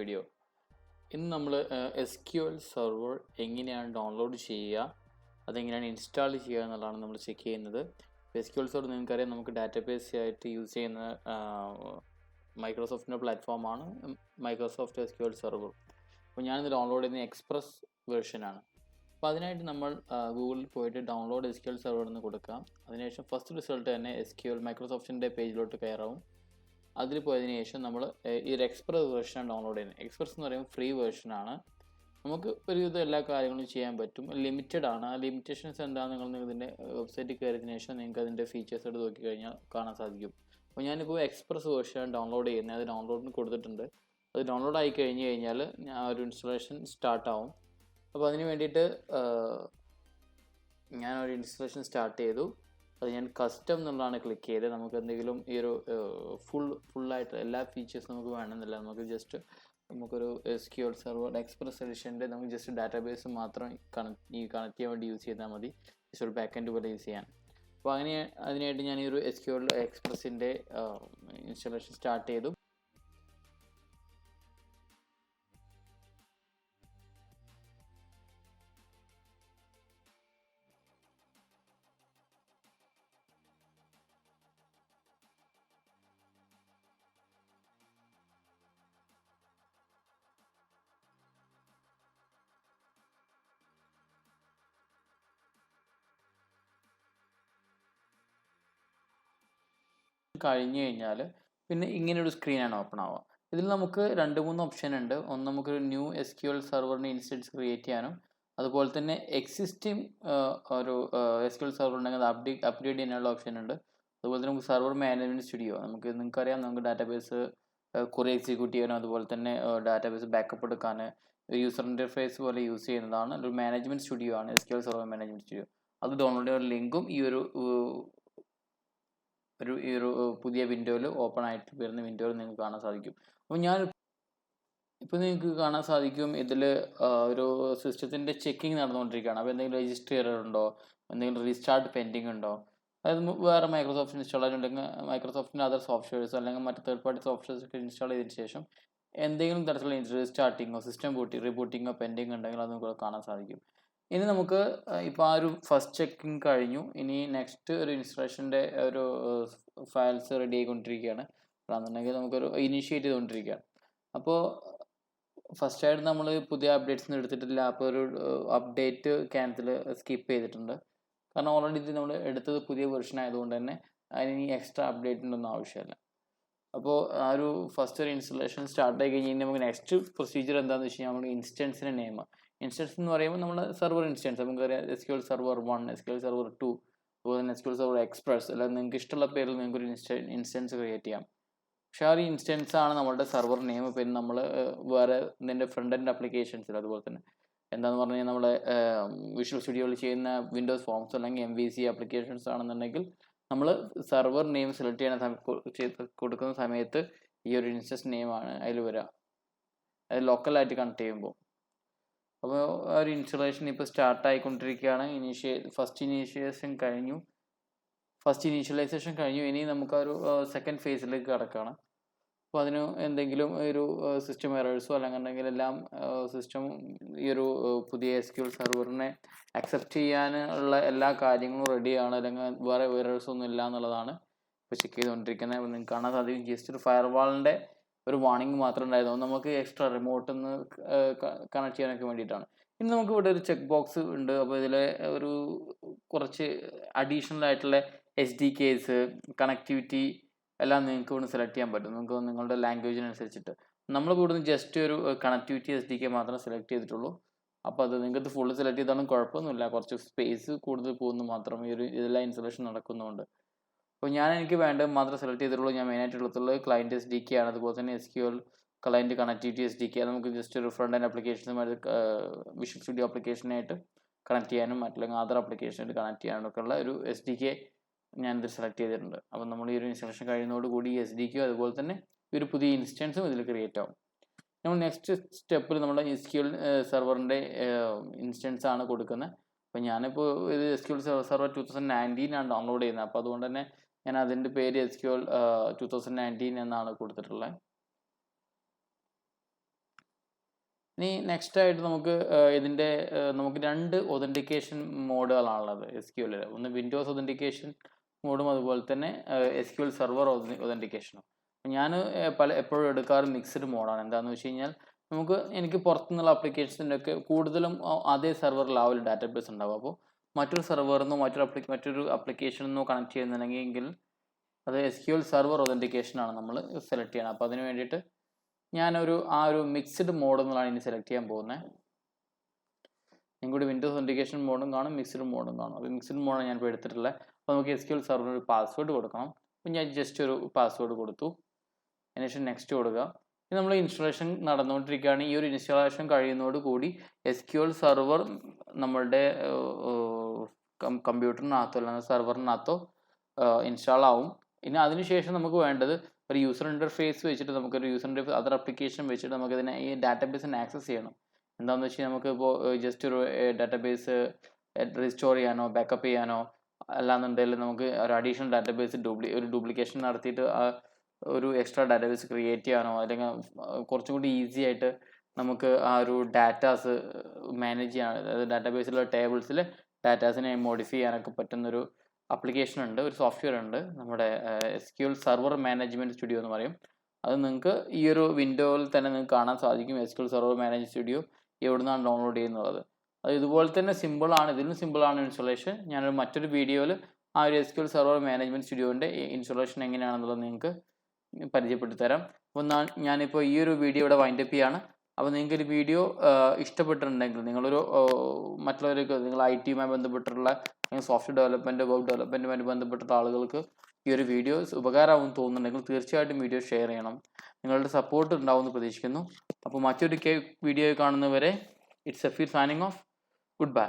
Video. ഇന്ന് നമ്മൾ SQL server എങ്ങനെയാണ് ഡൗൺലോഡ് ചെയ്യുക, അതെങ്ങനെയാണ് ഇൻസ്റ്റാൾ ചെയ്യുക എന്നുള്ളതാണ് നമ്മൾ ചെക്ക് ചെയ്യുന്നത്. SQL സെർവർ നിങ്ങൾക്കറിയാം, നമുക്ക് ഡാറ്റാബേസ് ആയിട്ട് യൂസ് ചെയ്യുന്ന മൈക്രോസോഫ്റ്റിൻ്റെ പ്ലാറ്റ്ഫോമാണ് മൈക്രോസോഫ്റ്റ് SQL സെർവർ. അപ്പോൾ ഞാനിത് ഡൗൺലോഡ് ചെയ്യുന്ന എക്സ്പ്രസ് വേർഷനാണ്. അപ്പോൾ അതിനായിട്ട് നമ്മൾ ഗൂഗിളിൽ പോയിട്ട് ഡൗൺലോഡ് SQL സെർവർ എന്ന് കൊടുക്കാം. അതിനുശേഷം ഫസ്റ്റ് റിസൾട്ട് തന്നെ മൈക്രോസോഫ്റ്റിൻ്റെ പേജിലോട്ട് കയറാവും. അതിൽ പോയതിനു ശേഷം നമ്മൾ ഈ ഒരു എക്സ്പ്രസ് വേർഷനാണ് ഡൗൺലോഡ് ചെയ്യുന്നത്. എക്സ്പ്രസ് എന്ന് പറയുമ്പോൾ ഫ്രീ വേർഷനാണ്. നമുക്ക് ഒരുവിധം എല്ലാ കാര്യങ്ങളും ചെയ്യാൻ പറ്റും. ലിമിറ്റഡ് ആണ്. ആ ലിമിറ്റേഷൻസ് എന്താണെന്ന് നിങ്ങൾ ഇതിൻ്റെ വെബ്സൈറ്റിൽ കയറിയതിനു ശേഷം നിങ്ങൾക്ക് അതിൻ്റെ ഫീച്ചേഴ്സ് എടുത്ത് നോക്കിക്കഴിഞ്ഞാൽ കാണാൻ സാധിക്കും. അപ്പോൾ ഞാനിപ്പോൾ എക്സ്പ്രസ് വേർഷനാണ് ഡൗൺലോഡ് ചെയ്യുന്നത്. അത് ഡൗൺലോഡിന് കൊടുത്തിട്ടുണ്ട്. അത് ഡൗൺലോഡ് ആയി കഴിഞ്ഞ് കഴിഞ്ഞാൽ ഒരു ഇൻസ്റ്റലേഷൻ സ്റ്റാർട്ടാവും. അപ്പോൾ അതിന് വേണ്ടിയിട്ട് ഞാനൊരു ഇൻസ്റ്റലേഷൻ സ്റ്റാർട്ട് ചെയ്തു. അത് ഞാൻ കസ്റ്റം എന്നുള്ളതാണ് ക്ലിക്ക് ചെയ്ത്. നമുക്ക് എന്തെങ്കിലും ഈ ഒരു ഫുള്ളായിട്ട് എല്ലാ ഫീച്ചേഴ്സ് നമുക്ക് വേണമെന്നില്ല. നമുക്ക് ജസ്റ്റ് നമുക്കൊരു SQL സെർവർ എക്സ്പ്രസ് എഡിഷൻ്റെ നമുക്ക് ജസ്റ്റ് ഡാറ്റാബേസ് മാത്രം കണക്ട് ചെയ്യാൻ വേണ്ടി യൂസ് ചെയ്താൽ മതി. ജസ്റ്റ് ഒരു ബാക്ക് എൻഡ് പോലെ യൂസ് ചെയ്യാൻ. അപ്പോൾ അതിനായിട്ട് ഞാൻ ഈ ഒരു SQL എക്സ്പ്രസിൻ്റെ ഇൻസ്റ്റലേഷൻ സ്റ്റാർട്ട് ചെയ്തു. കഴിഞ്ഞു കഴിഞ്ഞാൽ പിന്നെ ഇങ്ങനെയൊരു സ്ക്രീനാണ് ഓപ്പൺ ആവുക. ഇതിൽ നമുക്ക് 2-3 ഓപ്ഷൻ ഉണ്ട്. ഒന്ന് നമുക്കൊരു ന്യൂ SQL സെർവറിന് ഇൻസ്റ്റൻസ് ക്രിയേറ്റ് ചെയ്യാനും, അതുപോലെ തന്നെ എക്സിസ്റ്റിംഗ് ഒരു SQL സെർവർ ഉണ്ടെങ്കിൽ അത് അപ്ഗ്രേഡ് ചെയ്യാനുള്ള ഓപ്ഷൻ ഉണ്ട്. അതുപോലെ തന്നെ നമുക്ക് സെർവർ മാനേജ്മെൻറ്റ് സ്റ്റുഡിയോ, നിങ്ങൾക്കറിയാം, നമുക്ക് ഡാറ്റാബേസ് കുറേ എക്സിക്യൂട്ട് ചെയ്യാനും അതുപോലെ തന്നെ ഡാറ്റാബേസ് ബാക്കപ്പ് എടുക്കാൻ യൂസർ ഇൻ്റർഫേസ് പോലെ യൂസ് ചെയ്യുന്നതാണ്. ഒരു മാനേജ്മെൻറ്റ് സ്റ്റുഡിയോ ആണ് SQL സെർവർ മാനേജ്മെൻറ്റ് സ്റ്റുഡിയോ. അത് ഡൗൺലോഡ് ചെയ്യാൻ ലിങ്കും ഈ ഒരു പുതിയ വിൻഡോയിൽ ഓപ്പൺ ആയിട്ട് വരുന്ന വിൻഡോയിൽ നിങ്ങൾക്ക് കാണാൻ സാധിക്കും. അപ്പോൾ ഇപ്പോൾ നിങ്ങൾക്ക് കാണാൻ സാധിക്കും ഇതിൽ ഒരു സിസ്റ്റത്തിൻ്റെ ചെക്കിങ് നടന്നുകൊണ്ടിരിക്കുകയാണ്. അപ്പോൾ എന്തെങ്കിലും രജിസ്റ്റർ എറർ ഉണ്ടോ, എന്തെങ്കിലും റീസ്റ്റാർട്ട് പെൻഡിങ് ഉണ്ടോ, അതായത് വേറെ മൈക്രോസോഫ്റ്റ് ഇൻസ്റ്റാൾ ആയിട്ടുണ്ടെങ്കിൽ മൈക്രോസോഫ്റ്റിൻ്റെ അതർ സോഫ്റ്റ്വെയർസ് അല്ലെങ്കിൽ മറ്റ് തേർഡ് പാർട്ടി സോഫ്റ്റ്വെയർസ് ഒക്കെ ഇൻസ്റ്റാൾ ചെയ്തതിന് ശേഷം എന്തെങ്കിലും തരത്തിലുള്ള റീസ്റ്റാർട്ടിങ്ങോ സിസ്റ്റം റീബൂട്ടിങ്ങോ പെൻഡിങ് ഉണ്ടെങ്കിൽ അത് നമുക്ക് കാണാൻ സാധിക്കും. ഇനി നമുക്ക് ഇപ്പോൾ ആ ഒരു ഫസ്റ്റ് ചെക്കിങ് കഴിഞ്ഞു. ഇനി നെക്സ്റ്റ് ഒരു ഇൻസ്റ്റലേഷൻ്റെ ഒരു ഫയൽസ് റെഡി ആയിക്കൊണ്ടിരിക്കുകയാണ്. അതാണെന്നുണ്ടെങ്കിൽ നമുക്കൊരു ഇനീഷ്യേറ്റ് ചെയ്തുകൊണ്ടിരിക്കുകയാണ്. അപ്പോൾ ഫസ്റ്റായിട്ട് നമ്മൾ പുതിയ അപ്ഡേറ്റ്സ് എടുത്തിട്ടില്ല. അപ്പോൾ ഒരു അപ്ഡേറ്റ് സ്കിപ്പ് ചെയ്തിട്ടുണ്ട്. കാരണം ഓൾറെഡി ഇത് നമ്മൾ എടുത്തത് പുതിയ വെർഷൻ ആയതുകൊണ്ട് തന്നെ അതിന് എക്സ്ട്രാ അപ്ഡേറ്റിൻ്റെ ഒന്നും ആവശ്യമില്ല. അപ്പോൾ ആ ഒരു ഫസ്റ്റ് ഒരു ഇൻസ്റ്റലേഷൻ സ്റ്റാർട്ട് ആയി കഴിഞ്ഞ് നമുക്ക് നെക്സ്റ്റ് പ്രൊസീജിയർ എന്താണെന്ന് വെച്ച് കഴിഞ്ഞാൽ നമ്മൾ ഇൻസ്റ്റൻസിൻ്റെ നെയിം. ഇൻസ്റ്റൻസ് എന്ന് പറയുമ്പോൾ നമ്മൾ സെർവർ ഇൻസ്റ്റൻസ് നമുക്കറിയാം. SQL സെർവർ 1, SQL സെർവർ 2, അതുപോലെ തന്നെ SQL സെർവർ എക്സ്പ്രസ്, അല്ലെങ്കിൽ നിങ്ങൾക്ക് ഇഷ്ടമുള്ള പേരിൽ നിങ്ങൾക്കൊരു ഇൻസ്റ്റൻസ് ക്രിയേറ്റ് ചെയ്യാം. പക്ഷേ ആ ഒരു ഇൻസ്റ്റൻസ് ആണ് നമ്മളുടെ സെർവർ നെയിം. പിന്നെ നമ്മൾ വേറെ ഇതിൻ്റെ ഫ്രണ്ട് എൻഡ് ആപ്ലിക്കേഷൻസിൽ അതുപോലെ തന്നെ എന്താണെന്ന് പറഞ്ഞു കഴിഞ്ഞാൽ നമ്മളെ വിഷ്വൽ സ്റ്റുഡിയോയിൽ ചെയ്യുന്ന വിൻഡോസ് ഫോംസ് അല്ലെങ്കിൽ MVC ആപ്ലിക്കേഷൻസ് ആണെന്നുണ്ടെങ്കിൽ നമ്മൾ സെർവർ നെയിം സെലക്ട് ചെയ്യുന്ന കൊടുക്കുന്ന സമയത്ത് ഈ ഒരു ഇൻസ്റ്റൻസ് നെയിമാണ് അതിൽ വരിക, അത് ലോക്കലായിട്ട് കണക്ട് ചെയ്യുമ്പോൾ. അപ്പോൾ ആ ഒരു ഇൻസ്റ്റലേഷൻ ഇപ്പോൾ സ്റ്റാർട്ട് ആയിക്കൊണ്ടിരിക്കുകയാണ്. ഫസ്റ്റ് ഇനീഷ്യലൈസേഷൻ കഴിഞ്ഞു. ഇനി നമുക്ക് ഒരു സെക്കൻഡ് ഫേസിലേക്ക് കടക്കുകയാണ്. അപ്പോൾ അതിന് എന്തെങ്കിലും ഒരു സിസ്റ്റം എറേഴ്സോ അല്ലെങ്കിൽ എല്ലാം സിസ്റ്റം ഈ ഒരു പുതിയ SQL സെർവറിനെ അക്സെപ്റ്റ് ചെയ്യാനുള്ള എല്ലാ കാര്യങ്ങളും റെഡിയാണ്, അല്ലെങ്കിൽ വേറെ എറേഴ്സൊന്നും ഇല്ല എന്നുള്ളതാണ് ഇപ്പോൾ ചെക്ക് ചെയ്തുകൊണ്ടിരിക്കുന്നത്. അപ്പോൾ നിങ്ങൾക്ക് കാണാൻ സാധിക്കും ജസ്റ്റ് ഒരു ഫയർവാളിൻ്റെ ഒരു വാർണിംഗ് മാത്രം ഉണ്ടായിരുന്നു. നമുക്ക് എക്സ്ട്രാ റിമോട്ടിൽ നിന്ന് കണക്ട് ചെയ്യാനൊക്കെ വേണ്ടിയിട്ടാണ്. ഇനി നമുക്ക് ഇവിടെ ഒരു ചെക്ക് ബോക്സ് ഉണ്ട്. അപ്പോൾ ഇതിൽ ഒരു കുറച്ച് അഡീഷണൽ ആയിട്ടുള്ള SDKs കണക്ടിവിറ്റി എല്ലാം നിങ്ങൾക്ക് ഇവിടെ സെലക്ട് ചെയ്യാൻ പറ്റും. നിങ്ങൾക്ക് നിങ്ങളുടെ ലാംഗ്വേജിനനുസരിച്ചിട്ട്. നമ്മൾ കൂടുതലും ജസ്റ്റ് ഒരു കണക്ടിവിറ്റി SDK മാത്രമേ സെലക്ട് ചെയ്തിട്ടുള്ളൂ. അപ്പോൾ അത് നിങ്ങൾക്ക് ഫുള്ള് സെലക്ട് ചെയ്താലും കുഴപ്പമൊന്നുമില്ല. കുറച്ച് സ്പേസ് കൂടുതൽ പോകുന്നു മാത്രം ഇതെല്ലാം ഇൻസ്റ്റലേഷൻ നടക്കുന്നുണ്ട്. അപ്പോൾ എനിക്ക് വേണ്ടത് മാത്രം സെലക്ട് ചെയ്തിട്ടുള്ളൂ. ഞാൻ മെയിനായിട്ട് എടുത്തുള്ളത് ക്ലയൻറ്റ് SDK ആണ്. അതുപോലെ തന്നെ SQL ക്ലയൻറ്റ് കണക്ടിവിറ്റി SDK. നമുക്ക് ജസ്റ്റ് ഒരു ഫ്രണ്ട് എൻഡ് ആപ്ലിക്കേഷനുമായിട്ട് വിഷ്വൽ സ്റ്റുഡിയോ ആപ്ലിക്കേഷനായിട്ട് കണക്ട് ചെയ്യാനും മറ്റല്ലെങ്കിൽ അതർ ആപ്ലിക്കേഷനായിട്ട് കണക്ട് ചെയ്യാനൊക്കെ ഉള്ള ഒരു SDK ഞാനിത് സെലക്ട് ചെയ്തിട്ടുണ്ട്. അപ്പോൾ നമ്മൾ ഈ ഒരു ഇൻസ്റ്റലേഷൻ കഴിയുന്നതോടുകൂടി ഈ SDK അതുപോലെ തന്നെ ഒരു പുതിയ ഇൻസ്റ്റൻസും ഇതിൽ ക്രിയേറ്റ് ആവും. നമ്മൾ നെക്സ്റ്റ് സ്റ്റെപ്പിൽ നമ്മുടെ SQL സെർവറിൻ്റെ ഇൻസ്റ്റൻസ് ആണ് കൊടുക്കുന്നത്. അപ്പോൾ ഞാനിപ്പോൾ ഇത് SQL സെർവർ 2019 ആണ് ഡൗൺലോഡ് ചെയ്യുന്നത്. അപ്പോൾ അതുകൊണ്ട് തന്നെ ഞാൻ അതിൻ്റെ പേര് SQL 2019 എന്നാണ് കൊടുത്തിട്ടുള്ളത്. ഇനി നെക്സ്റ്റ് ആയിട്ട് നമുക്ക് ഇതിൻ്റെ നമുക്ക് 2 ഒതൻറ്റിക്കേഷൻ മോഡുകളാണുള്ളത് SQL. ഒന്ന് വിൻഡോസ് ഒതൻറ്റിക്കേഷൻ മോഡും അതുപോലെ തന്നെ SQL സെർവർ ഒതൻറ്റിക്കേഷനും. ഞാൻ എപ്പോഴും എടുക്കാറ് മിക്സ്ഡ് മോഡാണ്. എന്താണെന്ന് വെച്ച് കഴിഞ്ഞാൽ എനിക്ക് പുറത്തുനിന്നുള്ള ആപ്ലിക്കേഷൻസിൻ്റെ ഒക്കെ കൂടുതലും അതേ സെർവറിൽ ഡാറ്റാബേസ് ഉണ്ടാവും. അപ്പോൾ മറ്റൊരു സെർവറിൽ നിന്നോ മറ്റൊരു ആപ്ലിക്കേഷനിൽ നിന്നോ കണക്ട് ചെയ്യുന്നുണ്ടെങ്കിൽ അത് SQL സെർവർ ഒതൻറ്റിക്കേഷനാണ് നമ്മൾ സെലക്ട് ചെയ്യണം. അപ്പോൾ അതിന് വേണ്ടിയിട്ട് ഞാനൊരു മിക്സ്ഡ് മോഡ് എന്നുള്ളതാണ് ഇനി സെലക്ട് ചെയ്യാൻ പോകുന്നത്. നിങ്ങളുടെ വിൻഡോസ് ഒതൻറ്റിക്കേഷൻ മോഡും കാണും, മിക്സ്ഡ് മോഡും കാണും. അപ്പോൾ മിക്സ്ഡ് മോഡാണ് ഞാനിപ്പോൾ എടുത്തിട്ടുള്ളത്. അപ്പോൾ നമുക്ക് SQL സെർവറിന് ഒരു പാസ്വേഡ് കൊടുക്കണം. അപ്പോൾ ഞാൻ ജസ്റ്റ് ഒരു പാസ്വേഡ് കൊടുത്തു. അതിനുശേഷം നെക്സ്റ്റ് കൊടുക്കുക. ഇത് നമ്മൾ ഇൻസ്റ്റാളേഷൻ നടന്നുകൊണ്ടിരിക്കുകയാണ്. ഈ ഒരു ഇൻസ്റ്റാളേഷൻ കഴിയുന്നതോടുകൂടി SQL സെർവർ നമ്മളുടെ കമ്പ്യൂട്ടറിനകത്തോ അല്ലെങ്കിൽ സെർവറിനകത്തോ ഇൻസ്റ്റാൾ ആവും. ഇനി അതിനുശേഷം നമുക്ക് വേണ്ടത് ഒരു യൂസർ ഇൻ്റർഫേസ് വെച്ചിട്ട് നമുക്കൊരു അതർ ആപ്ലിക്കേഷൻ വെച്ചിട്ട് നമുക്കിതിനെ ഈ ഡാറ്റാബേസിനെ ആക്സസ് ചെയ്യണം. എന്താണെന്ന് വെച്ച് കഴിഞ്ഞാൽ നമുക്കിപ്പോൾ ജസ്റ്റ് ഒരു ഡാറ്റാബേസ് റീസ്റ്റോർ ചെയ്യാനോ ബാക്കപ്പ് ചെയ്യാനോ അല്ലാന്നുണ്ടെങ്കിൽ നമുക്ക് ഒരു അഡീഷണൽ ഡാറ്റാബേസ് ഡ്യൂപ്ലിക്കേഷൻ നടത്തിയിട്ട് ഒരു എക്സ്ട്രാ ഡാറ്റാബേസ് ക്രിയേറ്റ് ചെയ്യാനോ അല്ലെങ്കിൽ കുറച്ചും കൂടി ഈസി ആയിട്ട് നമുക്ക് ആ ഒരു ഡാറ്റാസ് മാനേജ് ചെയ്യാൻ, അതായത് ഡാറ്റാബേസിലുള്ള ടേബിൾസിൽ ഡാറ്റാസിനെ മോഡിഫൈ ചെയ്യാനൊക്കെ പറ്റുന്നൊരു ആപ്ലിക്കേഷൻ ഉണ്ട്, ഒരു സോഫ്റ്റ്വെയർ ഉണ്ട്, നമ്മുടെ SQL സെർവർ മാനേജ്മെൻറ്റ് സ്റ്റുഡിയോ എന്ന് പറയും. അത് നിങ്ങൾക്ക് ഈ ഒരു വിൻഡോയിൽ തന്നെ നിങ്ങൾക്ക് കാണാൻ സാധിക്കും. SQL സെർവർ മാനേജ്മെൻറ്റ് സ്റ്റുഡിയോ എവിടെ നിന്നാണ് ഡൗൺലോഡ് ചെയ്യുന്നത്. അത് ഇതുപോലെ തന്നെ സിമ്പിളാണ്, ഇതിലും സിമ്പിളാണ് ഇൻസ്റ്റാളേഷൻ. ഞാനൊരു മറ്റൊരു വീഡിയോയിൽ ആ ഒരു SQL സെർവർ മാനേജ്മെൻറ്റ് സ്റ്റുഡിയോൻ്റെ ഇൻസ്റ്റാളേഷൻ എങ്ങനെയാണെന്നുള്ളത് നിങ്ങൾക്ക് പരിചയപ്പെടുത്തി തരാം. അപ്പോൾ ഞാനിപ്പോൾ ഈ ഒരു വീഡിയോ ഇവിടെ വൈൻഡപ്പ് ചെയ്യാണ്. അപ്പോൾ നിങ്ങൾക്ക് ഒരു വീഡിയോ ഇഷ്ടപ്പെട്ടിട്ടുണ്ടെങ്കിൽ മറ്റുള്ളവർക്ക് നിങ്ങൾ IT-യുമായി ബന്ധപ്പെട്ടിട്ടുള്ള സോഫ്റ്റ്വെയർ ഡെവലപ്മെൻറ്റ്, വെബ് ഡെവലപ്മെൻറ്റുമായി ബന്ധപ്പെട്ടിട്ടുള്ള ആളുകൾക്ക് ഈ ഒരു വീഡിയോ ഉപകാരമാകുമെന്ന് തോന്നുന്നുണ്ടെങ്കിൽ തീർച്ചയായിട്ടും വീഡിയോ ഷെയർ ചെയ്യണം. നിങ്ങളുടെ സപ്പോർട്ട് ഉണ്ടാവുമെന്ന് പ്രതീക്ഷിക്കുന്നു. അപ്പോൾ മറ്റൊരു വീഡിയോ കാണുന്നവരെ it's Safeer signing off. Good bye.